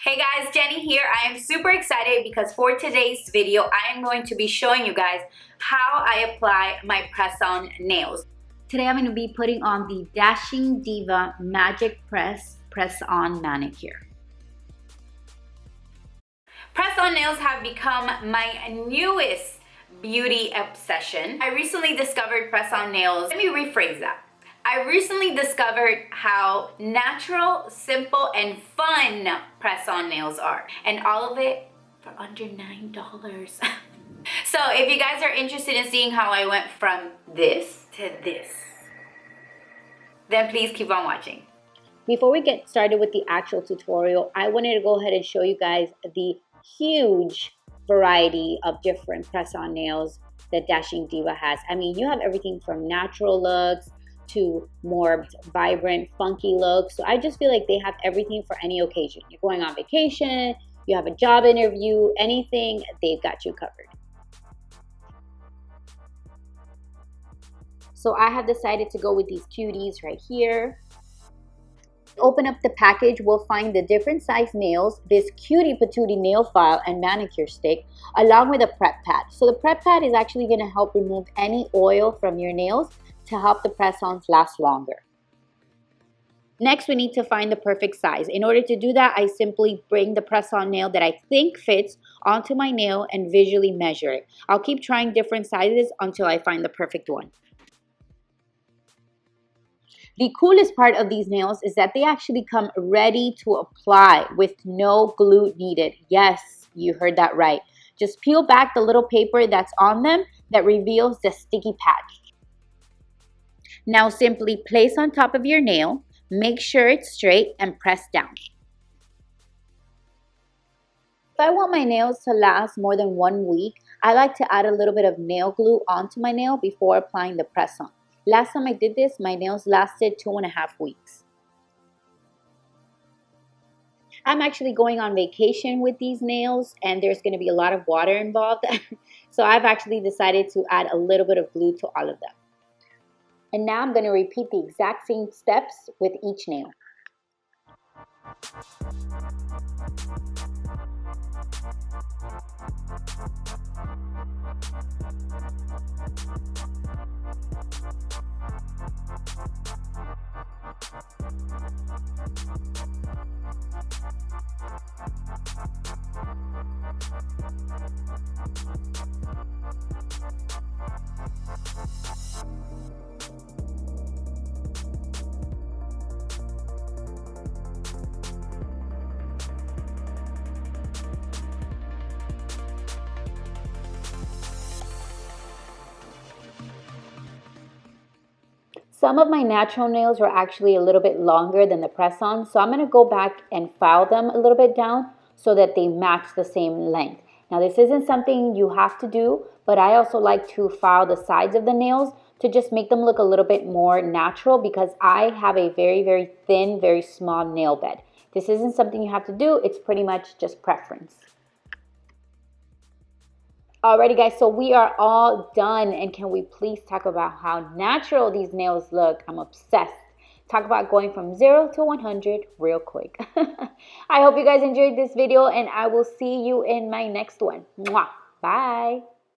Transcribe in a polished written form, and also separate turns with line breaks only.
Hey guys, Jenny here. I am super excited because for today's video, I am going to be showing you guys how I apply my press-on nails. Today I'm going to be putting on the Dashing Diva Magic Press Press-On Manicure. Press-on nails have become my newest beauty obsession. I recently discovered press-on nails. Let me rephrase that. I recently discovered how natural, simple, and fun press-on nails are. And all of it for under $9. So if you guys are interested in seeing how I went from this to this, then please keep on watching. Before we get started with the actual tutorial, I wanted to go ahead and show you guys the huge variety of different press-on nails that Dashing Diva has. I mean, you have everything from natural looks to more vibrant, funky looks. So I just feel like they have everything for any occasion. You're going on vacation, you have a job interview, anything, they've got you covered. So I have decided to go with these cuties right here. Open up the package, we'll find the different size nails, this cutie patootie nail file and manicure stick, along with a prep pad. So the prep pad is actually going to help remove any oil from your nails to help the press-ons last longer. Next, we need to find the perfect size. In order to do that, I simply bring the press-on nail that I think fits onto my nail and visually measure it. I'll keep trying different sizes until I find the perfect one. The coolest part of these nails is that they actually come ready to apply with no glue needed. Yes, you heard that right. Just peel back the little paper that's on them that reveals the sticky patch. Now simply place on top of your nail, make sure it's straight, and press down. If I want my nails to last more than 1 week, I like to add a little bit of nail glue onto my nail before applying the press-on. Last time I did this, my nails lasted 2.5 weeks. I'm actually going on vacation with these nails and there's going to be a lot of water involved. So I've actually decided to add a little bit of glue to all of them. And now I'm going to repeat the exact same steps with each nail. Some of my natural nails were actually a little bit longer than the press-on, so I'm going to go back and file them a little bit down so that they match the same length. Now this isn't something you have to do, but I also like to file the sides of the nails to just make them look a little bit more natural because I have a very, very thin, very small nail bed. This isn't something you have to do, it's pretty much just preference. Alrighty guys, so we are all done, and can we please talk about how natural these nails look? I'm obsessed. Talk about going from 0 to 100 real quick. I hope you guys enjoyed this video and I will see you in my next one. Mwah. Bye.